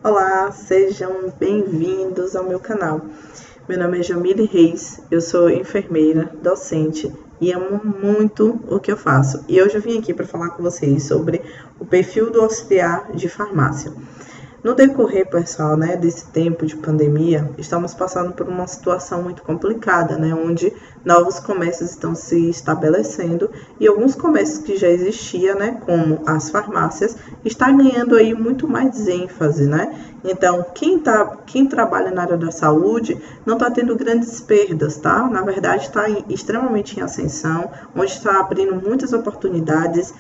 Olá, sejam bem-vindos ao meu canal. Meu nome é Jamile Reis, eu sou enfermeira, docente e amo muito o que eu faço. E hoje eu vim aqui para falar com vocês sobre o perfil do auxiliar de farmácia. No decorrer, pessoal, desse tempo de pandemia, estamos passando por uma situação muito complicada, onde novos comércios estão se estabelecendo e alguns comércios que já existiam, como as farmácias, está ganhando aí muito mais ênfase, Então, quem trabalha na área da saúde não está tendo grandes perdas, tá? Na verdade, está extremamente em ascensão, onde está abrindo muitas oportunidades.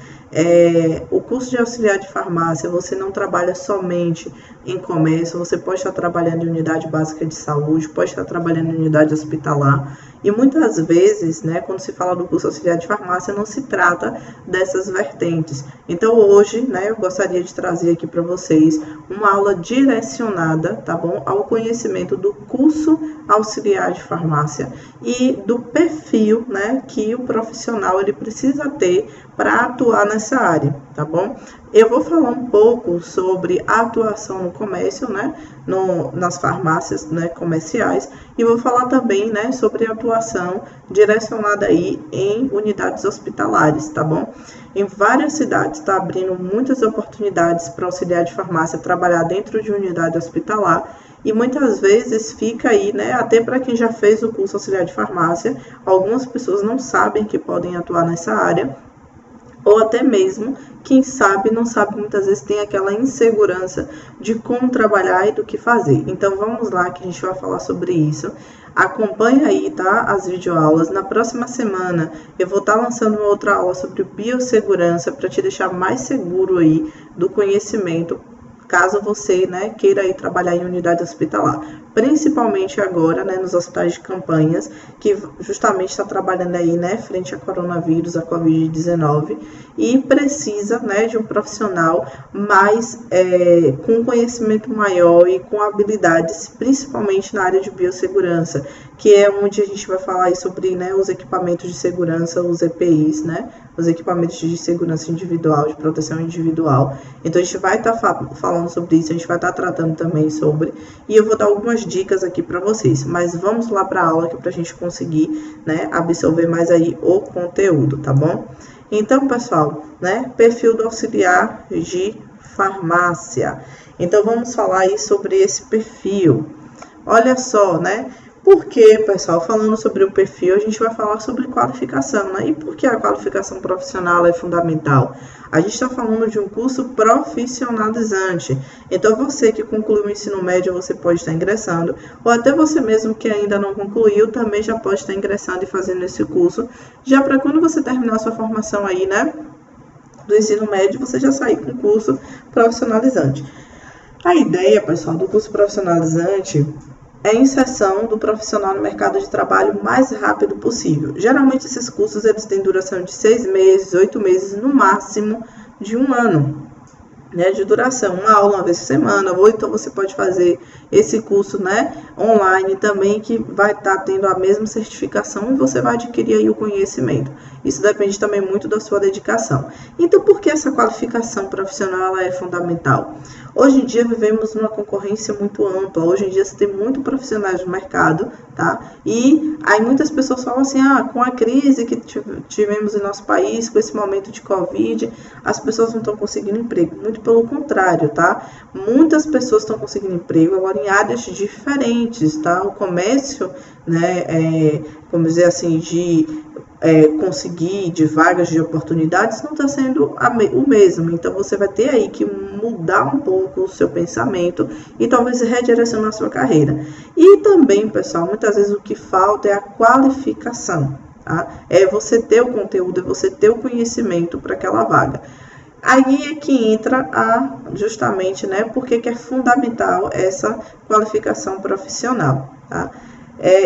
O curso de auxiliar de farmácia, você não trabalha somente em comércio, você pode estar trabalhando em unidade básica de saúde, pode estar trabalhando em unidade hospitalar. E muitas vezes, quando se fala do curso auxiliar de farmácia, não se trata dessas vertentes. Então, hoje, eu gostaria de trazer aqui para vocês uma aula direcionada, tá bom, ao conhecimento do curso auxiliar de farmácia e do perfil, que o profissional ele precisa ter para atuar nessa área, tá bom? Eu vou falar um pouco sobre a atuação no comércio, nas farmácias, comerciais, e vou falar também, sobre a atuação direcionada aí em unidades hospitalares, tá bom? Em várias cidades está abrindo muitas oportunidades para auxiliar de farmácia trabalhar dentro de unidade hospitalar, e muitas vezes fica aí, até para quem já fez o curso auxiliar de farmácia, algumas pessoas não sabem que podem atuar nessa área, ou até mesmo, quem sabe, não sabe, muitas vezes tem aquela insegurança de como trabalhar e do que fazer. Então, vamos lá que a gente vai falar sobre isso. Acompanha aí, tá, as videoaulas. Na próxima semana, eu vou estar lançando uma outra aula sobre biossegurança para te deixar mais seguro aí do conhecimento, caso você, queira ir trabalhar em unidade hospitalar. Principalmente agora, nos hospitais de campanhas, que justamente está trabalhando aí, frente a coronavírus, a Covid-19, e precisa, de um profissional mais, com conhecimento maior e com habilidades, principalmente na área de biossegurança, que é onde a gente vai falar aí sobre, os equipamentos de segurança, os EPIs, os equipamentos de segurança individual, de proteção individual. Então, a gente vai estar falando sobre isso, a gente vai estar tratando também sobre, e eu vou dar algumas dicas aqui para vocês, mas vamos lá para a aula que para a gente conseguir, absorver mais aí o conteúdo, tá bom? Então, pessoal, perfil do auxiliar de farmácia. Então, vamos falar aí sobre esse perfil. Olha só, Porque, pessoal, falando sobre o perfil, a gente vai falar sobre qualificação, E por que a qualificação profissional é fundamental? A gente está falando de um curso profissionalizante. Então, você que concluiu o ensino médio, você pode estar ingressando, ou até você mesmo que ainda não concluiu, também já pode estar ingressando e fazendo esse curso, já para quando você terminar a sua formação aí, do ensino médio, você já sair com o curso profissionalizante. A ideia, pessoal, do curso profissionalizante é a inserção do profissional no mercado de trabalho o mais rápido possível. Geralmente, esses cursos eles têm duração de 6 meses, 8 meses, no máximo de 1 ano, de duração. Uma aula uma vez por semana, ou então você pode fazer esse curso, online também, que vai estar tendo a mesma certificação e você vai adquirir aí o conhecimento. Isso depende também muito da sua dedicação. Então, por que essa qualificação profissional ela é fundamental? Hoje em dia vivemos numa concorrência muito ampla, hoje em dia você tem muitos profissionais no mercado, tá? E aí muitas pessoas falam assim, com a crise que tivemos em nosso país, com esse momento de Covid, as pessoas não estão conseguindo emprego. Muito pelo contrário, tá? Muitas pessoas estão conseguindo emprego agora em áreas diferentes, tá? O comércio, vamos dizer assim, conseguir de vagas de oportunidades não está sendo o mesmo. Então, você vai ter aí que mudar um pouco o seu pensamento e talvez redirecionar a sua carreira. E também, pessoal, muitas vezes o que falta é a qualificação, tá? É você ter o conteúdo, é você ter o conhecimento para aquela vaga. Aí é que entra justamente, porque que é fundamental essa qualificação profissional, tá?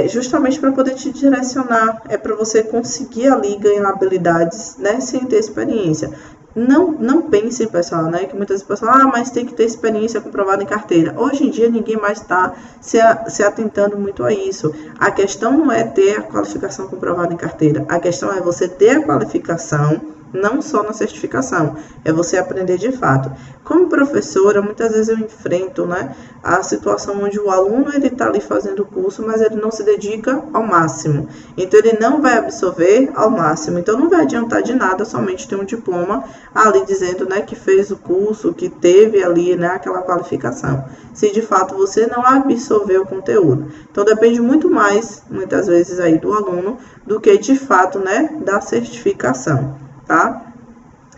Justamente para poder te direcionar, para você conseguir ali ganhar habilidades, sem ter experiência. Não pensem, pessoal, que muitas pessoas falam, mas tem que ter experiência comprovada em carteira. Hoje em dia, ninguém mais está se atentando muito a isso. A questão não é ter a qualificação comprovada em carteira. A questão é você ter a qualificação, não só na certificação, é você aprender de fato. Como professora, muitas vezes eu enfrento, né, a situação onde o aluno ele está ali fazendo o curso, mas ele não se dedica ao máximo. Então, ele não vai absorver ao máximo. Então, não vai adiantar de nada somente ter um diploma ali dizendo, né, que fez o curso, que teve ali, né, aquela qualificação, se de fato você não absorver o conteúdo. Então, depende muito mais, muitas vezes, aí do aluno, do que de fato, né, da certificação, tá?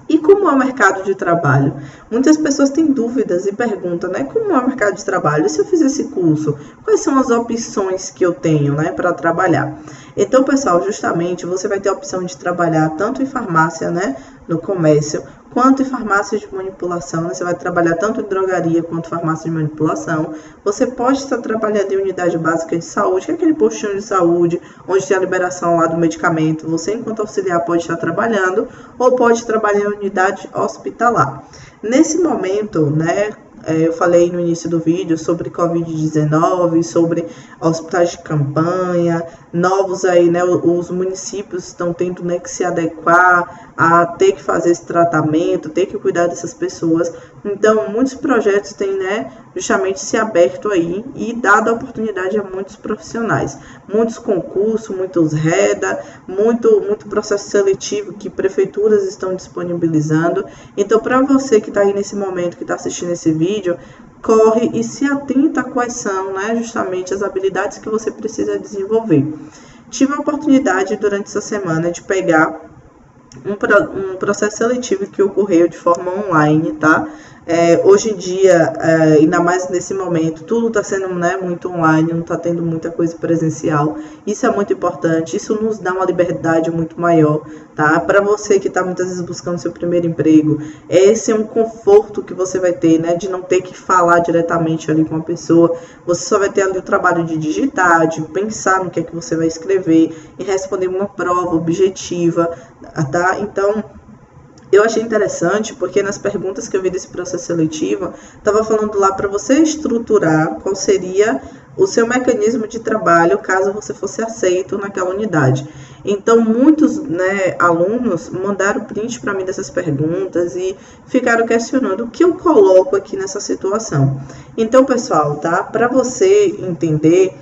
E como é o mercado de trabalho? Muitas pessoas têm dúvidas e perguntam, né? Como é o mercado de trabalho? E se eu fizer esse curso, quais são as opções que eu tenho, né, para trabalhar? Então, pessoal, justamente você vai ter a opção de trabalhar tanto em farmácia, né, no comércio, quanto em farmácia de manipulação, né? Você vai trabalhar tanto em drogaria quanto farmácia de manipulação. Você pode estar trabalhando em unidade básica de saúde, que é aquele postinho de saúde, onde tem a liberação lá do medicamento. Você, enquanto auxiliar, pode estar trabalhando, ou pode trabalhar em unidade hospitalar. Nesse momento, né, eu falei no início do vídeo sobre Covid-19, sobre hospitais de campanha, novos aí, né, os municípios estão tendo, né, que se adequar a ter que fazer esse tratamento, ter que cuidar dessas pessoas. Então, muitos projetos têm, né, justamente se aberto aí e dado a oportunidade a muitos profissionais. Muitos concursos, muitos REDA, muito processo seletivo que prefeituras estão disponibilizando. Então, para você que está aí nesse momento, que está assistindo esse vídeo, corre e se atenta a quais são, né, justamente as habilidades que você precisa desenvolver. Tive a oportunidade durante essa semana de pegar um processo seletivo que ocorreu de forma online, tá? Hoje em dia, ainda mais nesse momento, tudo está sendo, né, muito online, não está tendo muita coisa presencial. Isso é muito importante, isso nos dá uma liberdade muito maior, tá? Para você que está muitas vezes buscando seu primeiro emprego, esse é um conforto que você vai ter, né, de não ter que falar diretamente ali com a pessoa. Você só vai ter ali o trabalho de digitar, de pensar no que é que você vai escrever e responder uma prova objetiva, tá? Então, eu achei interessante porque nas perguntas que eu vi desse processo seletivo, estava falando lá para você estruturar qual seria o seu mecanismo de trabalho caso você fosse aceito naquela unidade. Então, muitos, né, alunos mandaram print para mim dessas perguntas e ficaram questionando o que eu coloco aqui nessa situação. Então, pessoal, tá? Para você entender,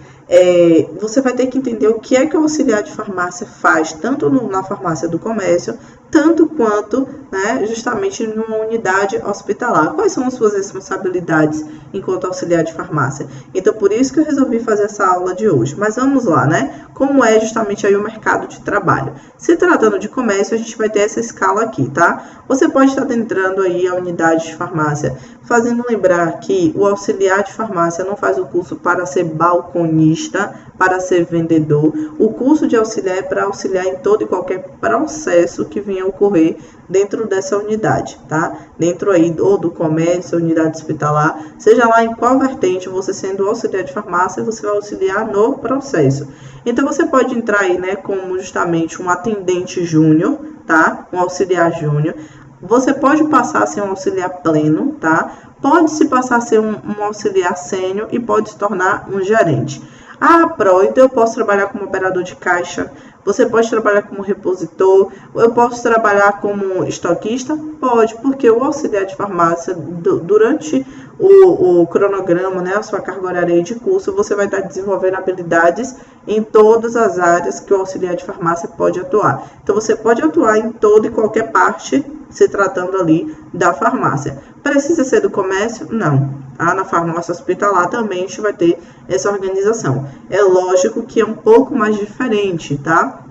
você vai ter que entender o que é que o auxiliar de farmácia faz, tanto na farmácia do comércio, tanto quanto, né, justamente numa unidade hospitalar. Quais são as suas responsabilidades enquanto auxiliar de farmácia? Então, por isso que eu resolvi fazer essa aula de hoje. Mas vamos lá, né? Como é justamente aí o mercado de trabalho? Se tratando de comércio, a gente vai ter essa escala aqui, tá? Você pode estar adentrando aí a unidade de farmácia, fazendo lembrar que o auxiliar de farmácia não faz o curso para ser balconista, para ser vendedor. O curso de auxiliar é para auxiliar em todo e qualquer processo que venha a ocorrer dentro dessa unidade, tá? Dentro aí ou do comércio, unidade hospitalar, seja lá em qual vertente, você sendo auxiliar de farmácia, você vai auxiliar no processo. Então, você pode entrar aí, né, como justamente um atendente júnior, tá? Um auxiliar júnior. Você pode passar a ser um auxiliar pleno, tá? Pode se passar a ser um auxiliar sênior e pode se tornar um gerente. Então eu posso trabalhar como operador de caixa, você pode trabalhar como repositor, eu posso trabalhar como estoquista? Pode, porque o auxiliar de farmácia, durante o cronograma, né, a sua carga horária de curso, você vai estar desenvolvendo habilidades em todas as áreas que o auxiliar de farmácia pode atuar. Então, você pode atuar em toda e qualquer parte, se tratando ali da farmácia. Precisa ser do comércio? Não. Na farmácia hospitalar também a gente vai ter essa organização. É lógico que é um pouco mais diferente, tá?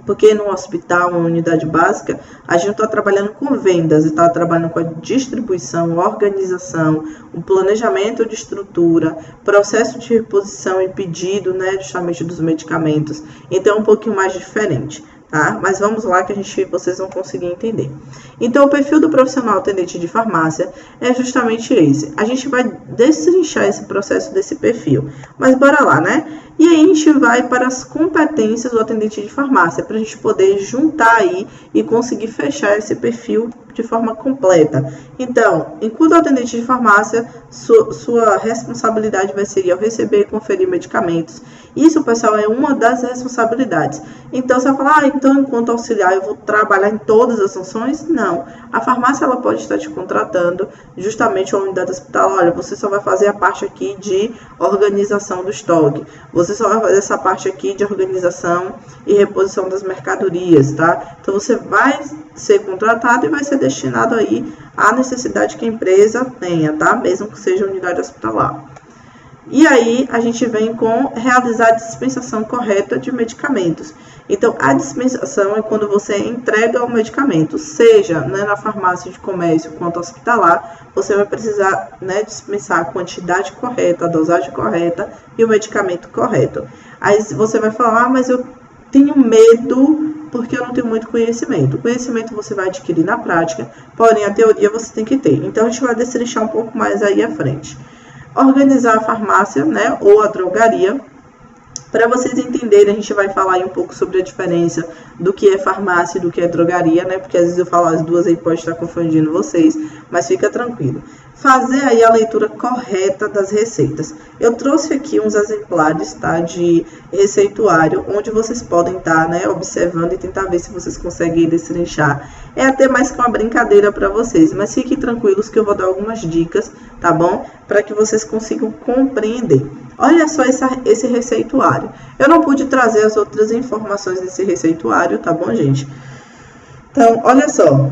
Porque no hospital, uma unidade básica, a gente está trabalhando com vendas, está trabalhando com a distribuição, organização, o planejamento de estrutura, processo de reposição e pedido, né, justamente dos medicamentos. Então, é um pouquinho mais diferente. Tá? Mas vamos lá que vocês vão conseguir entender. Então, o perfil do profissional atendente de farmácia é justamente esse. A gente vai destrinchar esse processo desse perfil. Mas bora lá, né? E aí a gente vai para as competências do atendente de farmácia, para a gente poder juntar aí e conseguir fechar esse perfil de forma completa. Então, enquanto atendente de farmácia, sua responsabilidade vai ser ao receber e conferir medicamentos. Isso, pessoal, é uma das responsabilidades. Então, você vai falar, então, enquanto auxiliar, eu vou trabalhar em todas as funções? Não. A farmácia, ela pode estar te contratando, justamente a unidade hospitalar. Olha, você só vai fazer a parte aqui de organização do estoque. Você só vai fazer essa parte aqui de organização e reposição das mercadorias, tá? Então, você vai ser contratado e vai ser destinado aí à necessidade que a empresa tenha, tá? Mesmo que seja unidade hospitalar. E aí, a gente vem com realizar a dispensação correta de medicamentos. Então, a dispensação é quando você entrega o medicamento, seja, né, na farmácia de comércio quanto hospitalar, você vai precisar, né, dispensar a quantidade correta, a dosagem correta e o medicamento correto. Aí você vai falar, mas eu tenho medo porque eu não tenho muito conhecimento. O conhecimento você vai adquirir na prática, porém a teoria você tem que ter. Então, a gente vai destrinchar um pouco mais aí à frente. Organizar a farmácia, né, ou a drogaria. Para vocês entenderem, a gente vai falar aí um pouco sobre a diferença do que é farmácia e do que é drogaria, né? Porque às vezes eu falo as duas aí pode estar confundindo vocês, mas fica tranquilo. Fazer aí a leitura correta das receitas. Eu trouxe aqui uns exemplares, tá, de receituário, onde vocês podem estar, né, observando e tentar ver se vocês conseguem destrinchar. É até mais que uma brincadeira para vocês, mas fiquem tranquilos que eu vou dar algumas dicas, tá bom? Para que vocês consigam compreender. Olha só esse receituário. Eu não pude trazer as outras informações desse receituário, tá bom, gente? Então, olha só.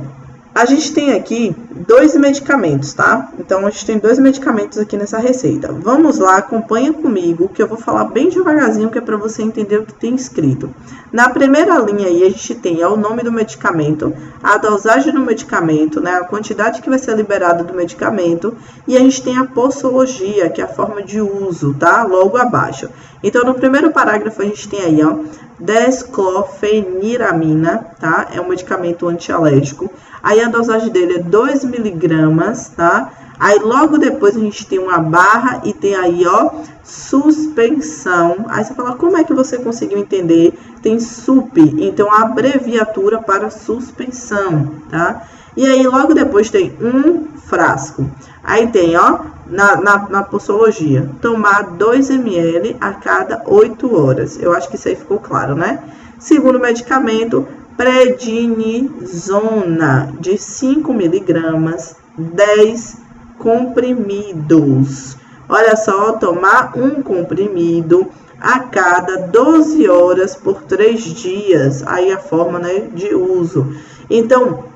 A gente tem aqui 2 medicamentos, tá? Então, a gente tem 2 medicamentos aqui nessa receita. Vamos lá, acompanha comigo, que eu vou falar bem devagarzinho, que é para você entender o que tem escrito. Na primeira linha aí, a gente tem o nome do medicamento, a dosagem do medicamento, né? A quantidade que vai ser liberada do medicamento. E a gente tem a posologia, que é a forma de uso, tá? Logo abaixo. Então, no primeiro parágrafo, a gente tem aí, ó, desclofeniramina, tá? É um medicamento antialérgico. Aí a dosagem dele é 2 miligramas, tá? Aí logo depois a gente tem uma barra e tem aí, ó, suspensão. Aí você fala, como é que você conseguiu entender? Tem SUP, então a abreviatura para suspensão, tá? E aí logo depois tem um frasco. Aí tem, ó, na posologia, tomar 2 ml a cada 8 horas. Eu acho que isso aí ficou claro, né? Segundo medicamento, prednisona, de 5 miligramas, 10 comprimidos. Olha só, tomar um comprimido a cada 12 horas por 3 dias. Aí a forma, né, de uso. Então,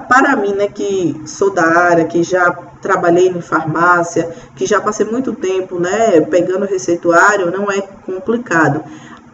para mim, né, que sou da área, que já trabalhei em farmácia, que já passei muito tempo, né, pegando receituário, não é complicado.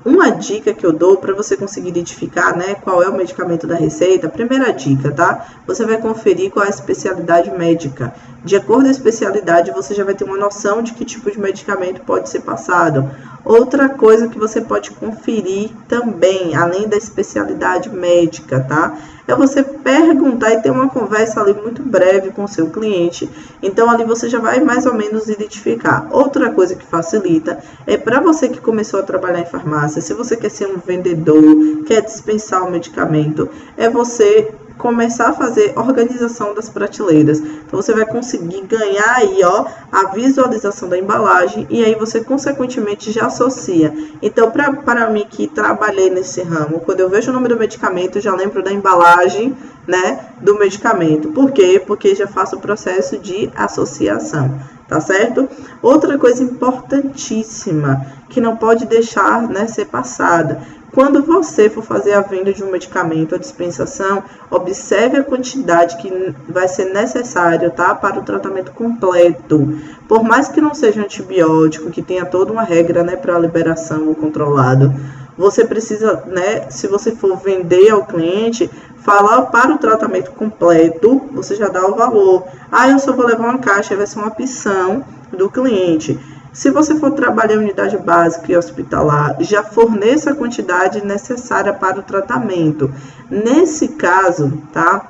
Uma dica que eu dou para você conseguir identificar, né, qual é o medicamento da receita, primeira dica, tá? Você vai conferir qual é a especialidade médica. De acordo com a especialidade, você já vai ter uma noção de que tipo de medicamento pode ser passado. Outra coisa que você pode conferir também, além da especialidade médica, tá? É você perguntar e ter uma conversa ali muito breve com o seu cliente. Então, ali você já vai mais ou menos identificar. Outra coisa que facilita é para você que começou a trabalhar em farmácia, se você quer ser um vendedor, quer dispensar o medicamento, é você começar a fazer organização das prateleiras. Então, você vai conseguir ganhar aí, ó, a visualização da embalagem e aí você, consequentemente, já associa. Então, para mim que trabalhei nesse ramo, quando eu vejo o nome do medicamento, eu já lembro da embalagem, né, do medicamento. Por quê? Porque já faço o processo de associação, tá certo? Outra coisa importantíssima, que não pode deixar, né, ser passada. Quando você for fazer a venda de um medicamento, a dispensação, observe a quantidade que vai ser necessário, tá, para o tratamento completo. Por mais que não seja antibiótico, que tenha toda uma regra, né, para a liberação ou controlado, você precisa, né, se você for vender ao cliente, falar para o tratamento completo, você já dá o valor. Ah, eu só vou levar uma caixa, vai ser uma opção do cliente. Se você for trabalhar em unidade básica e hospitalar, já forneça a quantidade necessária para o tratamento. Nesse caso, tá?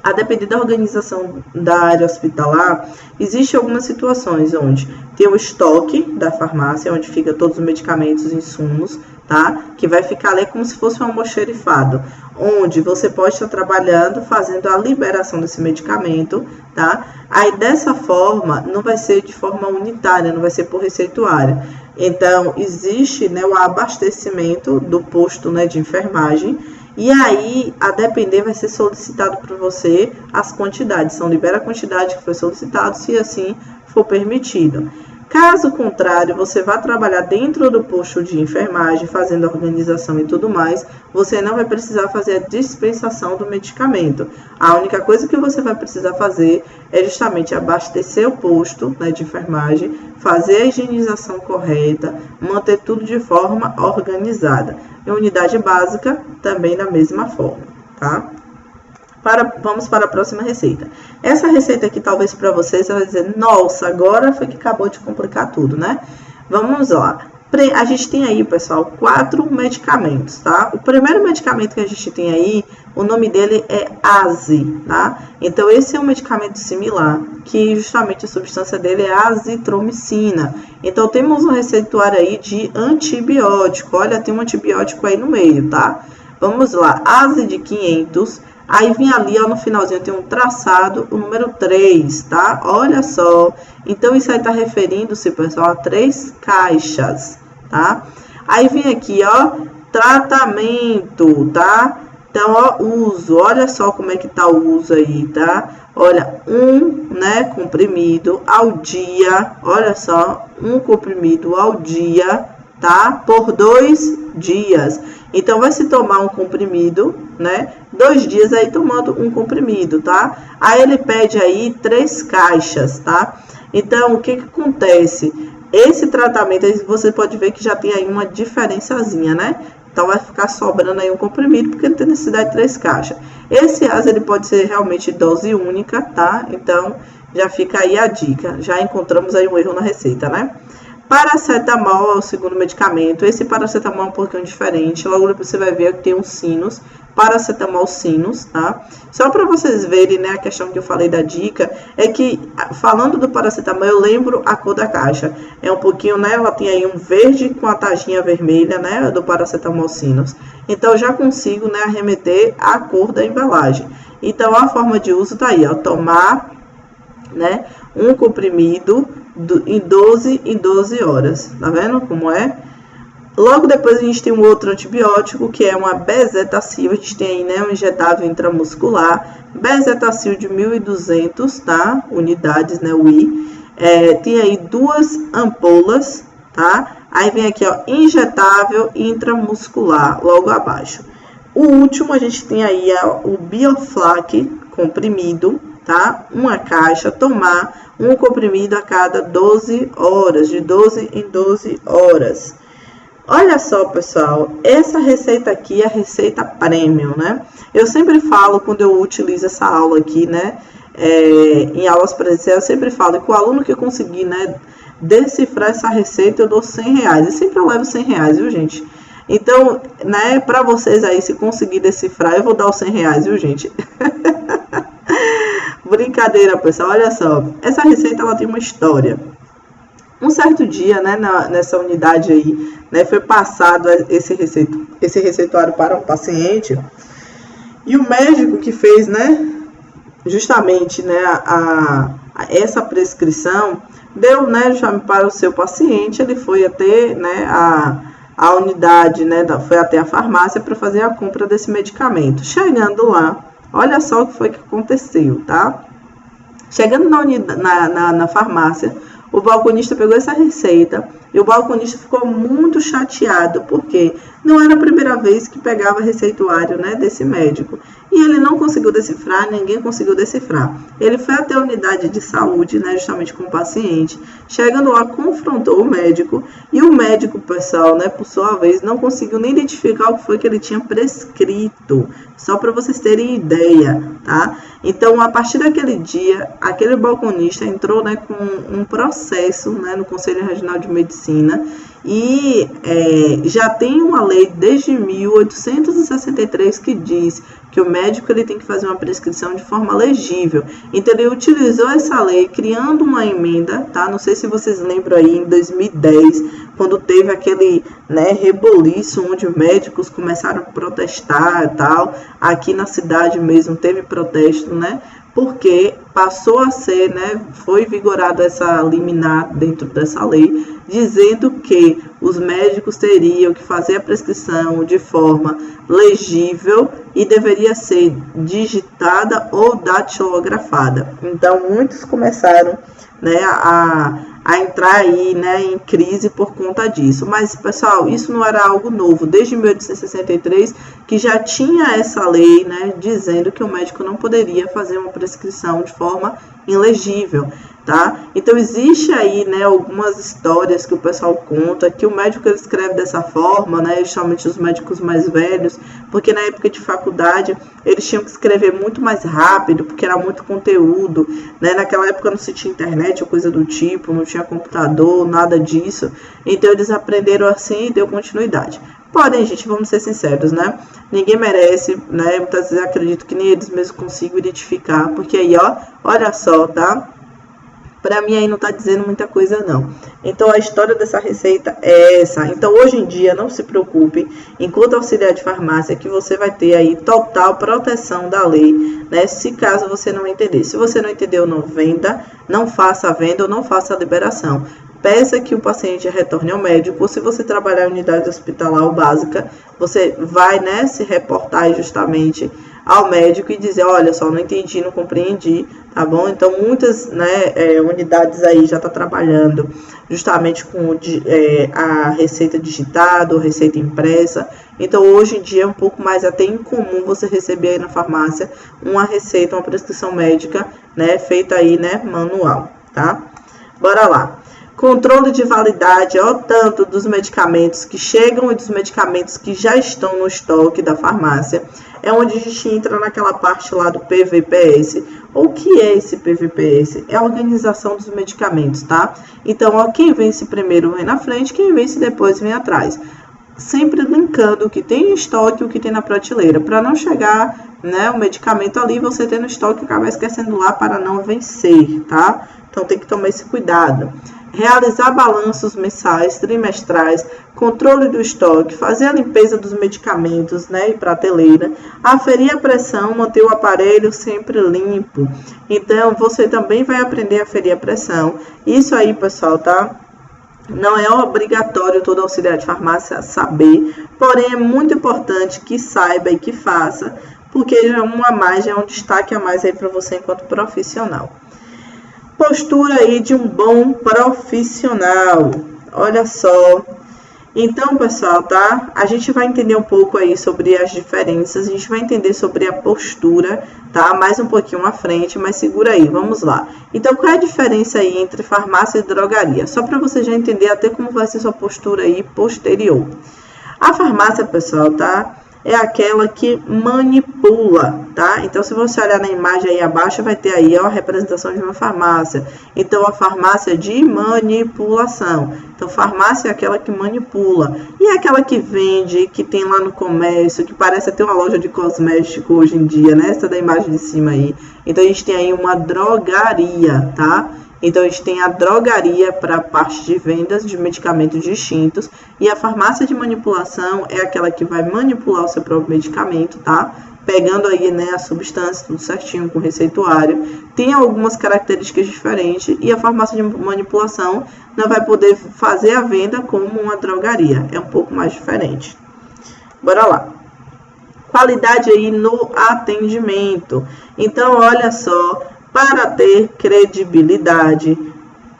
A depender da organização da área hospitalar, existem algumas situações onde tem o estoque da farmácia, onde fica todos os medicamentos e insumos, tá? Que vai ficar ali como se fosse um almoxerifado, onde você pode estar trabalhando, fazendo a liberação desse medicamento, tá? Aí, dessa forma, não vai ser de forma unitária, não vai ser por receituária. Então, existe, né, o abastecimento do posto, né, de enfermagem. E aí, a depender, vai ser solicitado para você as quantidades. Então, libera a quantidade que foi solicitado, se assim for permitido. Caso contrário, você vai trabalhar dentro do posto de enfermagem, fazendo a organização e tudo mais, você não vai precisar fazer a dispensação do medicamento. A única coisa que você vai precisar fazer é justamente abastecer o posto, né, de enfermagem, fazer a higienização correta, manter tudo de forma organizada. Em unidade básica, também da mesma forma, tá? Vamos para a próxima receita. Essa receita aqui, talvez para vocês, vai dizer, nossa, agora foi que acabou de complicar tudo, né? Vamos lá. A gente tem aí, pessoal, 4 medicamentos, tá? O primeiro medicamento que a gente tem aí, o nome dele é AZI, tá? Então, esse é um medicamento similar, que justamente a substância dele é azitromicina. Então, temos um receituário aí de antibiótico. Olha, tem um antibiótico aí no meio, tá? Vamos lá. AZI de 500. Aí vem ali, ó, no finalzinho tem um traçado, o número 3, tá? Olha só. Então, isso aí tá referindo-se, pessoal, a 3 caixas, tá? Aí vem aqui, ó, tratamento, tá? Então, ó, uso. Olha só como é que tá o uso aí, tá? Olha, né, comprimido ao dia. Olha só, um comprimido ao dia, tá? Por 2 dias. Então, vai se tomar um comprimido, né? 2 dias aí tomando um comprimido, tá? Aí ele pede aí 3 caixas, tá? Então, o que acontece? Esse tratamento, aí você pode ver que já tem aí uma diferençazinha, né? Então, vai ficar sobrando aí um comprimido, porque não tem necessidade de 3 caixas. Esse AS, ele pode ser realmente dose única, tá? Então, já fica aí a dica. Já encontramos aí um erro na receita, né? Paracetamol é o segundo medicamento. Esse paracetamol é um pouquinho diferente. Logo depois você vai ver que tem um sinus. Paracetamol sinus, tá? Só para vocês verem, né, a questão que eu falei da dica, é que, falando do paracetamol, eu lembro a cor da caixa. É um pouquinho, né, ela tem aí um verde com a taginha vermelha, né, do paracetamol sinus. Então, eu já consigo, né, arremeter a cor da embalagem. Então, a forma de uso tá aí, ó, tomar, né, um comprimido em 12 horas. Tá vendo como é? Logo depois a gente tem um outro antibiótico, que é uma bezetacil. A gente tem aí, né, um injetável intramuscular. Bezetacil de 1.200, tá? Unidades, né, UI. Tem aí 2 ampolas, tá? Aí vem aqui, ó, injetável intramuscular, logo abaixo. O último, a gente tem aí o Bioflac comprimido, tá? Uma caixa, tomar um comprimido a cada 12 horas, de 12 em 12 horas. Olha só, pessoal, essa receita aqui é a receita premium, né? Eu sempre falo, quando eu utilizo essa aula aqui, né, em aulas presenciais, eu sempre falo que o aluno que conseguir, né, decifrar essa receita, eu dou R$100. E sempre eu levo R$100, viu, gente? Então, né, para vocês aí, se conseguir decifrar, eu vou dar os R$100, viu, gente? Brincadeira, pessoal, olha só. Essa receita, ela tem uma história. Um certo dia, né, nessa unidade aí, né, foi passado esse receituário para um paciente, e o médico que fez, né, justamente, né, essa prescrição, deu, né, justamente para o seu paciente. Ele foi até, né, a unidade, né, foi até a farmácia para fazer a compra desse medicamento. Chegando lá, olha só o que foi que aconteceu, tá? Chegando na farmácia, o balconista pegou essa receita e o balconista ficou muito chateado, porque não era a primeira vez que pegava receituário, né, desse médico. E ele não conseguiu decifrar, ninguém conseguiu decifrar. Ele foi até a unidade de saúde, né, justamente com o paciente. Chegando lá, confrontou o médico. E o médico, pessoal, né, por sua vez, não conseguiu nem identificar o que foi que ele tinha prescrito. Só para vocês terem ideia, tá? Então, a partir daquele dia, aquele balconista entrou, né, com um processo, né, no Conselho Regional de Medicina. E já tem uma lei desde 1863 que diz que o médico ele tem que fazer uma prescrição de forma legível. Então ele utilizou essa lei criando uma emenda, tá? Não sei se vocês lembram aí, em 2010, quando teve aquele, né, reboliço onde médicos começaram a protestar e tal. Aqui na cidade mesmo teve protesto, né? Porque passou a ser, né, foi vigorada essa liminar dentro dessa lei, dizendo que os médicos teriam que fazer a prescrição de forma legível e deveria ser digitada ou datilografada. Então, muitos começaram, né, a entrar aí, né, em crise por conta disso. Mas, pessoal, isso não era algo novo. Desde 1863, que já tinha essa lei, né, dizendo que o médico não poderia fazer uma prescrição de forma ilegível, tá? Então, existe aí, né, algumas histórias que o pessoal conta, que o médico ele escreve dessa forma, né, justamente os médicos mais velhos, porque na época de faculdade, eles tinham que escrever muito mais rápido, porque era muito conteúdo, né? Naquela época não se tinha internet ou coisa do tipo, não tinha computador, nada disso. Então, eles aprenderam assim e deu continuidade. Porém, gente, vamos ser sinceros, né? Ninguém merece, né? Muitas vezes acredito que nem eles mesmos consigam identificar, porque aí, ó, olha só, tá? Pra mim aí não tá dizendo muita coisa não. Então a história dessa receita é essa. Então hoje em dia não se preocupe, enquanto auxiliar de farmácia, que você vai ter aí total proteção da lei, né? Se caso você não entender. Se você não entendeu, não venda, não faça a venda ou não faça a liberação. Peça que o paciente retorne ao médico, ou se você trabalhar em unidade hospitalar ou básica, você vai, né, se reportar justamente ao médico e dizer, olha só, não entendi, não compreendi, tá bom? Então, muitas, né, unidades aí já tá trabalhando justamente com a receita digitada ou receita impressa. Então, hoje em dia é um pouco mais até incomum você receber aí na farmácia uma receita, uma prescrição médica, né, feita aí, né, manual, tá? Bora lá. Controle de validade, ó, tanto dos medicamentos que chegam e dos medicamentos que já estão no estoque da farmácia. É onde a gente entra naquela parte lá do PVPS. O que é esse PVPS? É a organização dos medicamentos, tá? Então, ó, quem vence primeiro vem na frente, quem vence depois vem atrás. Sempre linkando o que tem em estoque e o que tem na prateleira, para não chegar, né, o medicamento ali, você ter no estoque e acabar esquecendo lá para não vencer, tá? Então, tem que tomar esse cuidado. Realizar balanços mensais, trimestrais, controle do estoque, fazer a limpeza dos medicamentos, né, e prateleira, aferir a pressão, manter o aparelho sempre limpo. Então, você também vai aprender a aferir a pressão. Isso aí, pessoal, tá? Não é obrigatório todo auxiliar de farmácia saber, porém é muito importante que saiba e que faça, porque já é uma a mais, já é um destaque a mais aí para você enquanto profissional. Postura aí de um bom profissional. Olha só. Então, pessoal, tá? A gente vai entender um pouco aí sobre as diferenças. A gente vai entender sobre a postura, tá? Mais um pouquinho à frente, mas segura aí, vamos lá. Então, qual é a diferença aí entre farmácia e drogaria? Só para você já entender até como vai ser sua postura aí posterior. A farmácia, pessoal, tá? É aquela que manipula, tá? Então, se você olhar na imagem aí abaixo, vai ter aí, ó, a representação de uma farmácia. Então, a farmácia de manipulação. Então, farmácia é aquela que manipula. E é aquela que vende, que tem lá no comércio, que parece até uma loja de cosmético hoje em dia, né? Essa da imagem de cima aí. Então, a gente tem aí uma drogaria, tá? Então, a gente tem a drogaria para a parte de vendas de medicamentos distintos. E a farmácia de manipulação é aquela que vai manipular o seu próprio medicamento, tá? Pegando aí, né, a substância, tudo certinho, com receituário. Tem algumas características diferentes. E a farmácia de manipulação não vai poder fazer a venda como uma drogaria. É um pouco mais diferente. Bora lá. Qualidade aí no atendimento. Então, olha só. Para ter credibilidade,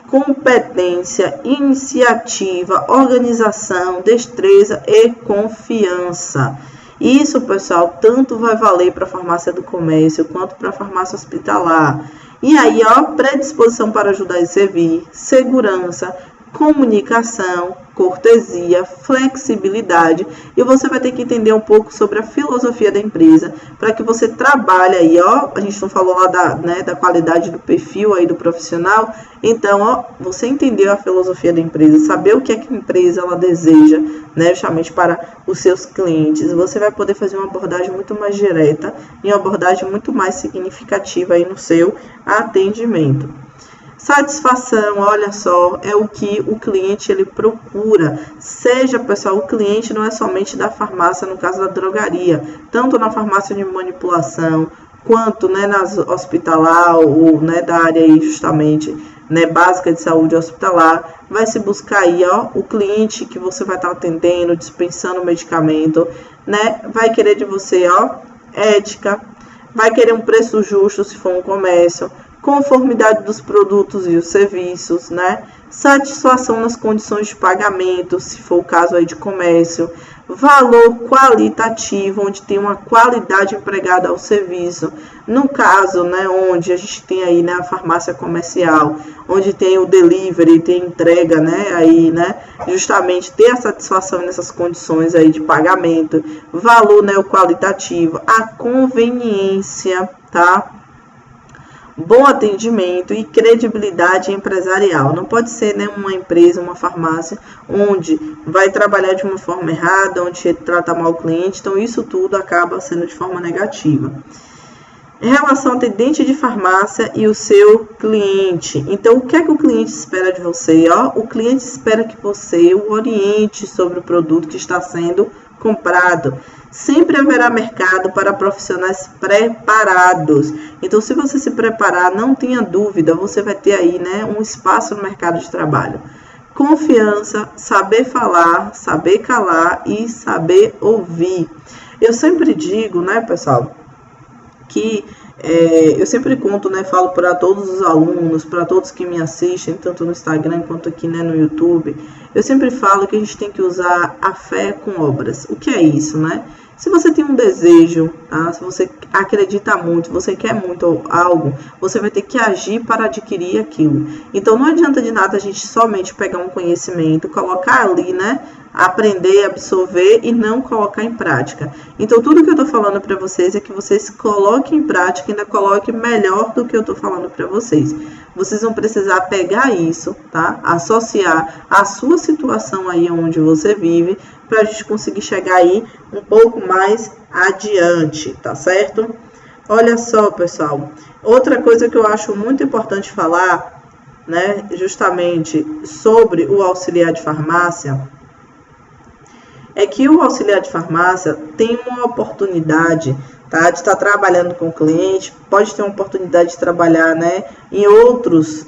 competência, iniciativa, organização, destreza e confiança. Isso, pessoal, tanto vai valer para a farmácia do comércio quanto para a farmácia hospitalar. E aí, ó, predisposição para ajudar e servir, segurança, comunicação, cortesia, flexibilidade, e você vai ter que entender um pouco sobre a filosofia da empresa, para que você trabalhe aí, ó, a gente não falou lá da qualidade do perfil aí do profissional, então, ó, você entendeu a filosofia da empresa, saber o que é que a empresa ela deseja, né, justamente para os seus clientes, você vai poder fazer uma abordagem muito mais direta e uma abordagem muito mais significativa aí no seu atendimento. Satisfação, olha só, é o que o cliente ele procura. Seja, pessoal, o cliente não é somente da farmácia, no caso da drogaria, tanto na farmácia de manipulação, quanto, né, nas hospitalar ou, né, da área aí justamente, né, básica de saúde hospitalar, vai se buscar aí, ó, o cliente que você vai estar atendendo, dispensando medicamento, né, vai querer de você, ó, ética, vai querer um preço justo se for um comércio, conformidade dos produtos e os serviços, né? Satisfação nas condições de pagamento, se for o caso aí de comércio, valor qualitativo, onde tem uma qualidade empregada ao serviço, no caso, né, onde a gente tem aí, né, a farmácia comercial, onde tem o delivery, tem entrega, né, aí, né, justamente ter a satisfação nessas condições aí de pagamento, valor, né, o qualitativo, a conveniência, tá? Bom atendimento e credibilidade empresarial. Não pode ser, né, uma empresa, uma farmácia, onde vai trabalhar de uma forma errada, onde trata mal o cliente. Então, isso tudo acaba sendo de forma negativa. Em relação ao atendente de farmácia e o seu cliente. Então, o que é que o cliente espera de você? Ó, o cliente espera que você o oriente sobre o produto que está sendo comprado. Sempre haverá mercado para profissionais preparados. Então, se você se preparar, não tenha dúvida, você vai ter aí, né, um espaço no mercado de trabalho. Confiança, saber falar, saber calar e saber ouvir. Eu sempre digo, né, pessoal, que eu sempre conto, né, falo para todos os alunos, para todos que me assistem, tanto no Instagram quanto aqui, né, no YouTube, eu sempre falo que a gente tem que usar a fé com obras. O que é isso, né? Se você tem um desejo, tá? Se você acredita muito, você quer muito algo, você vai ter que agir para adquirir aquilo. Então, não adianta de nada a gente somente pegar um conhecimento, colocar ali, né? Aprender, absorver e não colocar em prática. Então, tudo que eu tô falando para vocês é que vocês coloquem em prática e ainda coloquem melhor do que eu tô falando para vocês. Vocês vão precisar pegar isso, tá? Associar a sua situação aí onde você vive, para a gente conseguir chegar aí um pouco mais adiante, tá certo? Olha só, pessoal, outra coisa que eu acho muito importante falar, né, justamente sobre o auxiliar de farmácia, é que o auxiliar de farmácia tem uma oportunidade, tá, de estar trabalhando com o cliente, pode ter uma oportunidade de trabalhar, né, em outros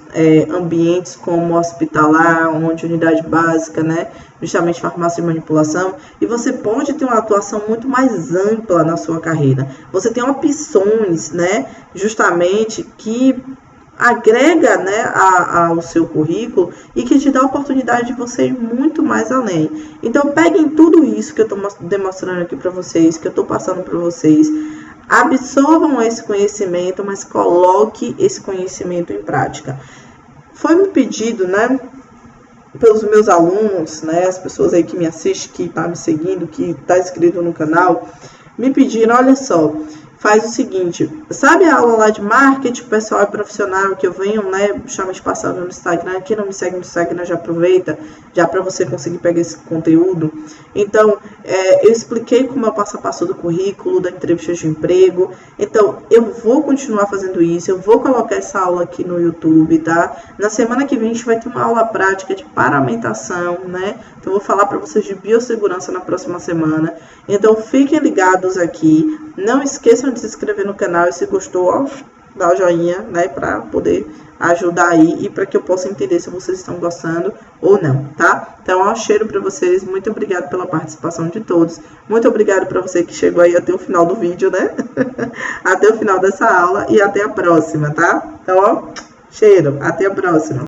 ambientes como hospitalar, onde unidade básica, né, justamente farmácia de manipulação, e você pode ter uma atuação muito mais ampla na sua carreira. Você tem opções, né, justamente que agrega, né, ao seu currículo e que te dá a oportunidade de você ir muito mais além. Então, peguem tudo isso que eu estou demonstrando aqui para vocês, que eu estou passando para vocês, absorvam esse conhecimento, mas coloque esse conhecimento em prática. Foi me pedido, né, pelos meus alunos, né, as pessoas aí que me assistem, que tá me seguindo, que tá inscrito no canal, me pediram, olha só, faz o seguinte, sabe a aula lá de marketing pessoal e profissional que eu venho, né, justamente passando no Instagram, quem não me segue no Instagram já aproveita, já para você conseguir pegar esse conteúdo. Então, eu expliquei como é o passo a passo do currículo, da entrevista de emprego, então eu vou continuar fazendo isso, eu vou colocar essa aula aqui no YouTube, tá? Na semana que vem a gente vai ter uma aula prática de paramentação, né? Então, eu vou falar para vocês de biossegurança na próxima semana, então fiquem ligados aqui, não esqueçam de se inscrever no canal e se gostou, ó, dá o joinha, né, para poder ajudar aí e para que eu possa entender se vocês estão gostando ou não, tá? Então, ó, cheiro para vocês, muito obrigado pela participação de todos, muito obrigado para você que chegou aí até o final do vídeo, né? Até o final dessa aula e até a próxima, tá? Então, ó, cheiro, até a próxima.